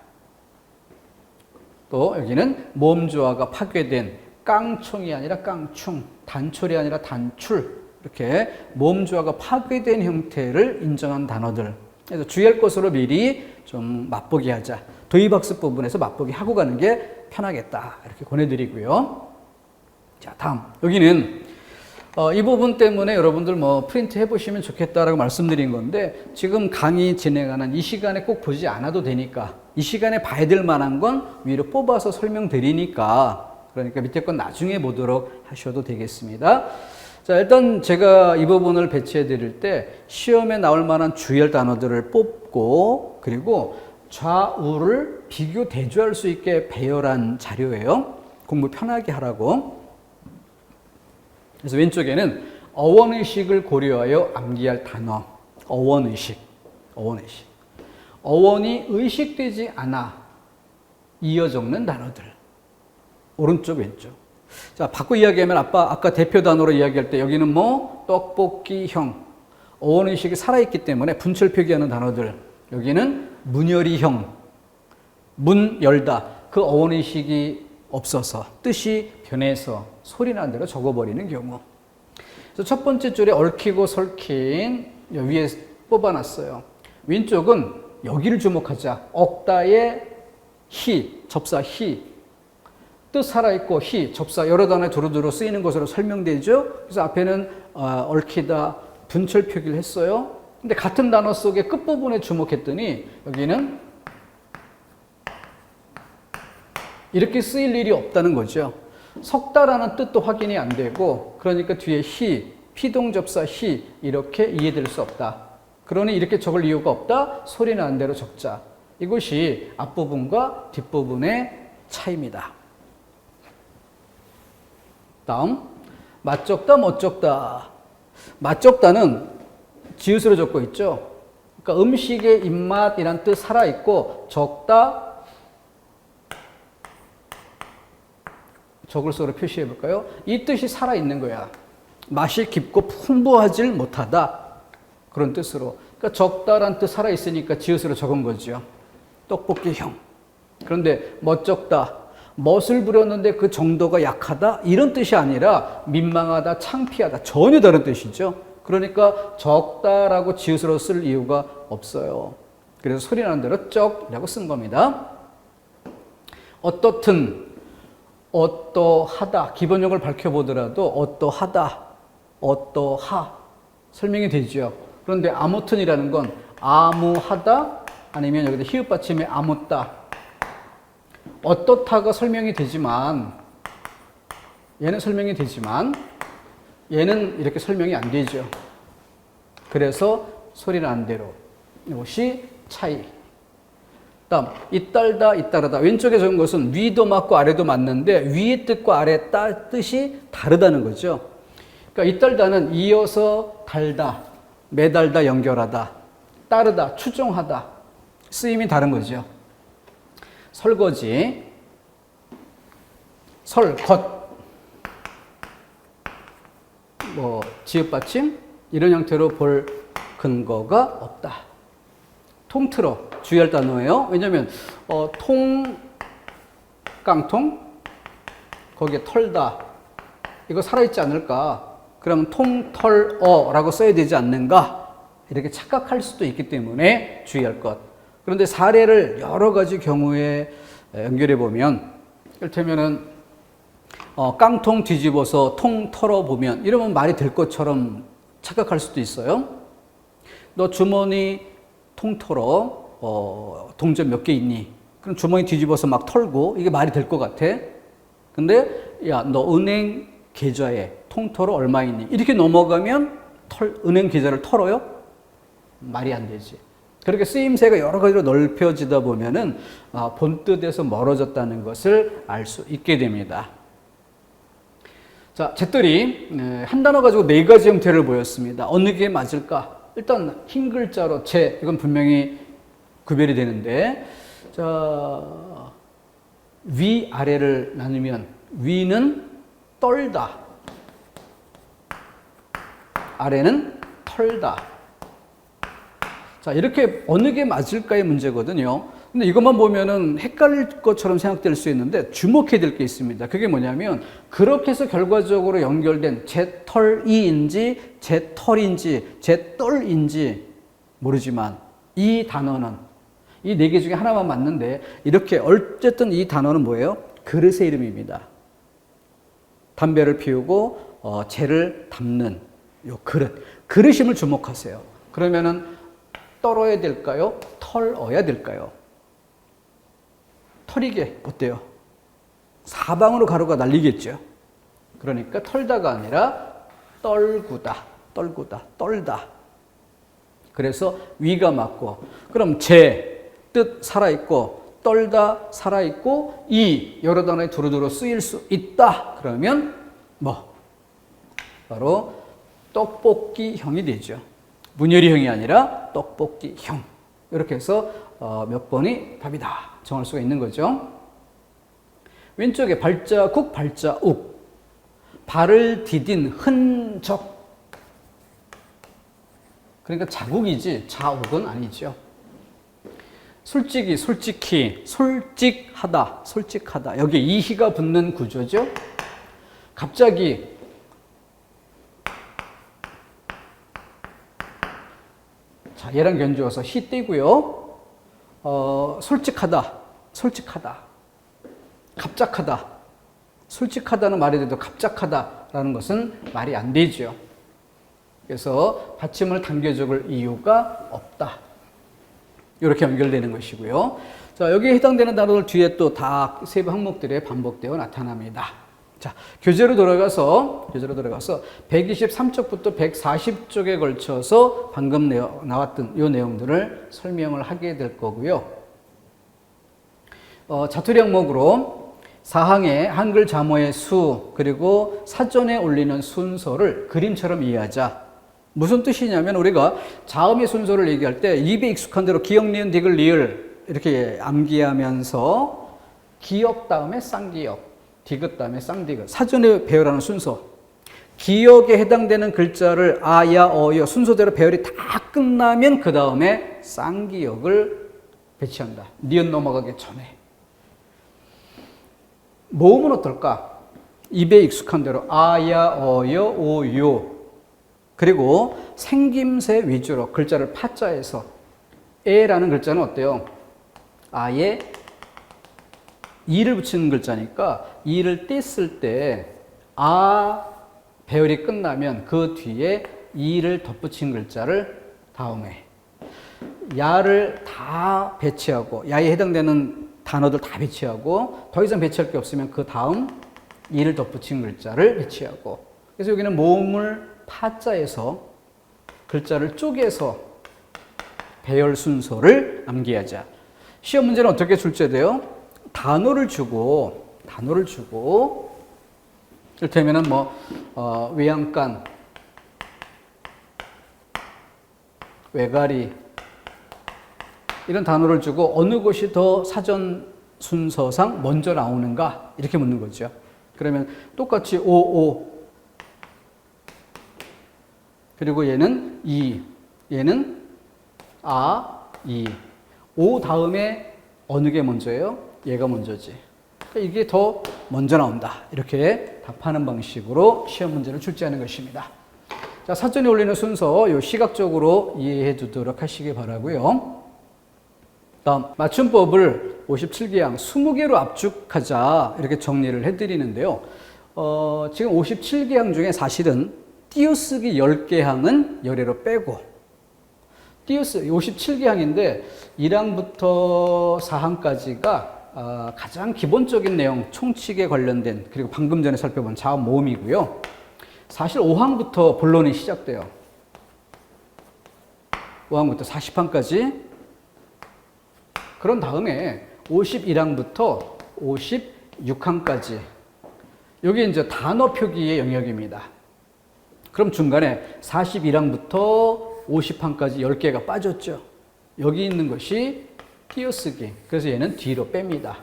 또 여기는 몸조화가 파괴된, 깡총이 아니라 깡충, 단촐이 아니라 단출. 이렇게 몸조화가 파괴된 형태를 인정한 단어들. 그래서 주의할 것으로 미리 좀 맛보기 하자. 도입학습 부분에서 맛보기 하고 가는 게 편하겠다. 이렇게 권해드리고요. 자, 다음. 여기는 이 부분 때문에 여러분들 뭐 프린트 해보시면 좋겠다라고 말씀드린 건데, 지금 강의 진행하는 이 시간에 꼭 보지 않아도 되니까, 이 시간에 봐야 될 만한 건 위로 뽑아서 설명드리니까, 그러니까 밑에 건 나중에 보도록 하셔도 되겠습니다. 자, 일단 제가 이 부분을 배치해 드릴 때 시험에 나올 만한 주의할 단어들을 뽑고, 그리고 좌우를 비교 대조할 수 있게 배열한 자료예요. 공부 편하게 하라고. 그래서 왼쪽에는 어원의식을 고려하여 암기할 단어. 어원의식. 어원의식. 어원이 의식되지 않아 이어 적는 단어들. 오른쪽, 왼쪽. 자, 바꿔 이야기하면 아까 대표 단어로 이야기할 때 여기는 뭐 떡볶이형. 어원의식이 살아있기 때문에 분철 표기하는 단어들. 여기는 문열이형. 문 열다. 그 어원의식이 없어서, 뜻이 변해서 소리 나는 대로 적어버리는 경우. 그래서 첫 번째 줄에 얽히고 설킨 위에 뽑아놨어요. 왼쪽은 여기를 주목하자. 억다의 히, 접사 히. 뜻 살아있고 히, 접사 여러 단어에 두루두루 쓰이는 것으로 설명되죠. 그래서 앞에는 얽히다, 분철 표기를 했어요. 근데 같은 단어 속의 끝부분에 주목했더니 여기는 이렇게 쓰일 일이 없다는 거죠. 석다라는 뜻도 확인이 안 되고, 그러니까 뒤에 히, 피동접사 히 이렇게 이해될 수 없다. 그러니 이렇게 적을 이유가 없다. 소리 나는 대로 적자. 이것이 앞부분과 뒷부분의 차이입니다. 다음, 맛적다, 멋적다. 맛적다는 지읒으로 적고 있죠. 그러니까 음식의 입맛이란 뜻 살아있고, 적다, 적을서로 표시해 볼까요? 이 뜻이 살아있는 거야. 맛이 깊고 풍부하질 못하다. 그런 뜻으로. 그러니까 적다란 뜻 살아있으니까 지읒으로 적은 거죠. 떡볶이형. 그런데 멋적다. 멋을 부렸는데 그 정도가 약하다? 이런 뜻이 아니라 민망하다, 창피하다. 전혀 다른 뜻이죠. 그러니까 적다라고 지읒으로 쓸 이유가 없어요. 그래서 소리 나는 대로 쩍이라고 쓴 겁니다. 어떻든, 어떠하다. 기본적을 밝혀보더라도 어떠하다, 어떠하 설명이 되죠. 그런데 아무튼이라는 건 아무하다 아니면 여기다 히읗 받침에 아무따. 어떻다가 설명이 되지만, 얘는 설명이 되지만 얘는 이렇게 설명이 안 되죠. 그래서 소리 나는 대로. 이것이 차이. 다음, 이딸다, 이따르다. 왼쪽에 적은 것은 위도 맞고 아래도 맞는데 위의 뜻과 아래 뜻이 다르다는 거죠. 그러니까 이딸다는 이어서 달다, 매달다, 연결하다. 따르다, 추종하다. 쓰임이 다른 거죠. 설거지, 설, 것, 뭐 지읒 받침 이런 형태로 볼 근거가 없다. 통틀어 주의할 단어예요. 왜냐하면 깡통 거기에 털다 이거 살아있지 않을까? 그러면 통털어라고 써야 되지 않는가? 이렇게 착각할 수도 있기 때문에 주의할 것. 그런데 사례를 여러 가지 경우에 연결해 보면, 이를테면은 깡통 뒤집어서 통 털어보면 이러면 말이 될 것처럼 착각할 수도 있어요. 너 주머니 통 털어 동전 몇 개 있니? 그럼 주머니 뒤집어서 막 털고 이게 말이 될 것 같아. 근데 야, 너 은행 계좌에 통털어 얼마 있니? 이렇게 넘어가면 은행 계좌를 털어요? 말이 안 되지. 그렇게 쓰임새가 여러 가지로 넓혀지다 보면은 본뜻에서 멀어졌다는 것을 알 수 있게 됩니다. 자, 잿더리 한 단어 가지고 네 가지 형태를 보였습니다. 어느 게 맞을까? 일단 흰 글자로 제, 이건 분명히 구별이 되는데, 자, 위 아래를 나누면 위는 떨다, 아래는 털다. 자, 이렇게 어느 게 맞을까의 문제거든요. 근데 이것만 보면은 헷갈릴 것처럼 생각될 수 있는데 주목해야 될 게 있습니다. 그게 뭐냐면 그렇게 해서 결과적으로 연결된 제털이인지 제털인지 제떨인지 모르지만 이 단어는 이 네 개 중에 하나만 맞는데 이렇게 어쨌든 이 단어는 뭐예요? 그릇의 이름입니다. 담배를 피우고 재를 담는 요 그릇임을 주목하세요. 그러면은 떨어야 될까요? 털어야 될까요? 털이게 어때요? 사방으로 가루가 날리겠죠. 그러니까 털다가 아니라 떨구다, 떨다. 그래서 위가 맞고, 그럼 제, 뜻 살아있고, 떨다 살아있고, 이 여러 단어에 두루두루 쓰일 수 있다. 그러면 뭐? 바로 떡볶이형이 되죠. 문열이형이 아니라 떡볶이형. 이렇게 해서 몇 번이 답이다 정할 수가 있는 거죠. 왼쪽에 발자국, 발자욱. 발을 디딘 흔적. 그러니까 자국이지 자욱은 아니죠. 솔직히, 솔직히, 솔직하다, 솔직하다. 여기에 이희가 붙는 구조죠. 갑자기, 자, 얘랑 견주어서 히 떼고요. 솔직하다, 솔직하다. 갑작하다. 솔직하다는 말이 돼도 갑작하다라는 것은 말이 안 되죠. 그래서 받침을 당겨적을 이유가 없다. 이렇게 연결되는 것이고요. 자, 여기에 해당되는 단어들 뒤에 또 다 세부 항목들에 반복되어 나타납니다. 자, 교재로 돌아가서 123쪽부터 140쪽에 걸쳐서 방금 나왔던 이 내용들을 설명을 하게 될 거고요. 자투리 항목으로 사항의 한글 자모의 수, 그리고 사전에 올리는 순서를 그림처럼 이해하자. 무슨 뜻이냐면 우리가 자음의 순서를 얘기할 때 입에 익숙한 대로 기역, 니은, 디귿, 리을 이렇게 암기하면서 기역 다음에 쌍기역, 디귿 다음에 쌍디귿, 사전에 배열하는 순서. 기역에 해당되는 글자를 아, 야, 어, 여 순서대로 배열이 다 끝나면 그 다음에 쌍기역을 배치한다. 니은 넘어가기 전에. 모음은 어떨까? 입에 익숙한 대로 아, 야, 어, 여, 오, 요. 그리고 생김새 위주로 글자를 파자에서 에라는 글자는 어때요? 아예 이를 붙이는 글자니까 이를 뗐을 때 아 배열이 끝나면 그 뒤에 이를 덧붙인 글자를 다음에 야를 다 배치하고 야에 해당되는 단어들 다 배치하고 더 이상 배치할 게 없으면 그 다음 이를 덧붙인 글자를 배치하고, 그래서 여기는 모음을 파자에서 글자를 쪼개서 배열 순서를 암기하자. 시험 문제는 어떻게 출제돼요? 단어를 주고 이를테면은 외양간, 외가리 이런 단어를 주고 어느 것이 더 사전 순서상 먼저 나오는가 이렇게 묻는 거죠. 그러면 똑같이 오 그리고 얘는 이, 얘는 아, 이. 오 다음에 어느 게 먼저예요? 얘가 먼저지. 그러니까 이게 더 먼저 나온다. 이렇게 답하는 방식으로 시험 문제를 출제하는 것입니다. 자, 사전에 올리는 순서 요 시각적으로 이해해 두도록 하시기 바라고요. 다음 맞춤법을 57개항 20개로 압축하자 이렇게 정리를 해드리는데요. 지금 57개항 중에 사실은 띄어쓰기 10개 항은 열애로 빼고, 띄어쓰기 57개 항인데 1항부터 4항까지가 가장 기본적인 내용, 총칙에 관련된, 그리고 방금 전에 살펴본 자원 모음이고요. 사실 5항부터 본론이 시작돼요. 5항부터 40항까지. 그런 다음에 51항부터 56항까지. 여기 이제 단어 표기의 영역입니다. 그럼 중간에 41항부터 50항까지 10개가 빠졌죠. 여기 있는 것이 띄어쓰기. 그래서 얘는 뒤로 뺍니다.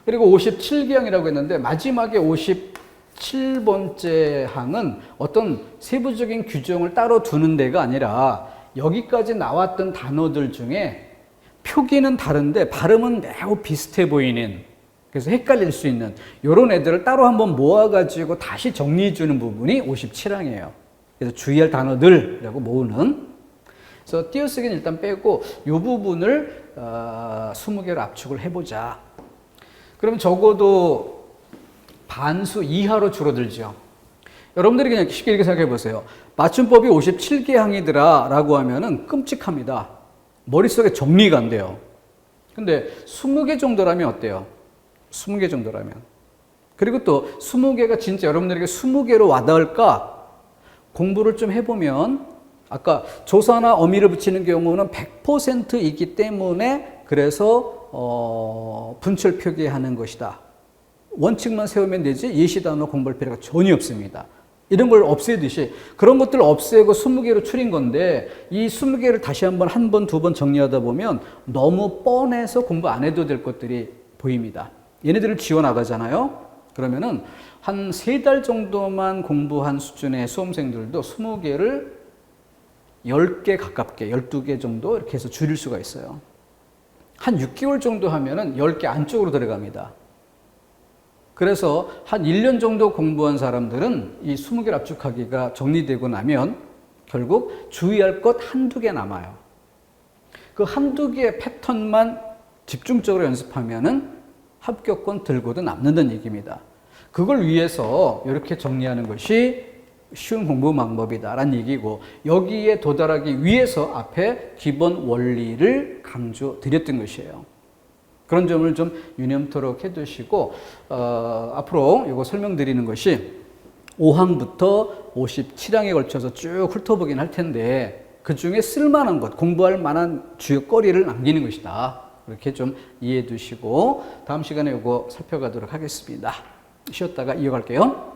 그리고 57개항이라고 했는데 마지막에 57번째 항은 어떤 세부적인 규정을 따로 두는 데가 아니라 여기까지 나왔던 단어들 중에 표기는 다른데 발음은 매우 비슷해 보이는, 그래서 헷갈릴 수 있는 이런 애들을 따로 한번 모아가지고 다시 정리해 주는 부분이 57항이에요. 그래서 주의할 단어들이라고 모으는. 그래서 띄어쓰기는 일단 빼고 이 부분을 20개로 압축을 해보자. 그러면 적어도 반수 이하로 줄어들죠. 여러분들이 그냥 쉽게 이렇게 생각해 보세요. 맞춤법이 57개 항이더라 라고 하면은 끔찍합니다. 머릿속에 정리가 안 돼요. 근데 20개 정도라면 어때요? 20개 정도라면. 그리고 또 20개가 진짜 여러분들에게 20개로 와닿을까? 공부를 좀 해보면 아까 조사나 어미를 붙이는 경우는 100%이기 때문에 그래서 분철 표기하는 것이다. 원칙만 세우면 되지 예시 단어 공부할 필요가 전혀 없습니다. 이런 걸 없애듯이 그런 것들을 없애고 20개로 추린 건데 이 20개를 다시 한 번, 두 번 정리하다 보면 너무 뻔해서 공부 안 해도 될 것들이 보입니다. 얘네들을 지워나가잖아요. 그러면은 한 3달 정도만 공부한 수준의 수험생들도 20개를 10개 가깝게 12개 정도 이렇게 해서 줄일 수가 있어요. 한 6개월 정도 하면은 10개 안쪽으로 들어갑니다. 그래서 한 1년 정도 공부한 사람들은 이 20개를 압축하기가 정리되고 나면 결국 주의할 것 한두 개 남아요. 그 한두 개의 패턴만 집중적으로 연습하면은 합격권 들고도 남는다는 얘기입니다. 그걸 위해서 이렇게 정리하는 것이 쉬운 공부 방법이다라는 얘기고, 여기에 도달하기 위해서 앞에 기본 원리를 강조드렸던 것이에요. 그런 점을 좀 유념토록 해두시고 앞으로 이거 설명드리는 것이 5항부터 57항에 걸쳐서 쭉 훑어보긴 할 텐데 그 중에 쓸만한 것, 공부할 만한 주요거리를 남기는 것이다. 이렇게 좀 이해해 두시고 다음 시간에 이거 살펴가도록 하겠습니다. 쉬었다가 이어갈게요.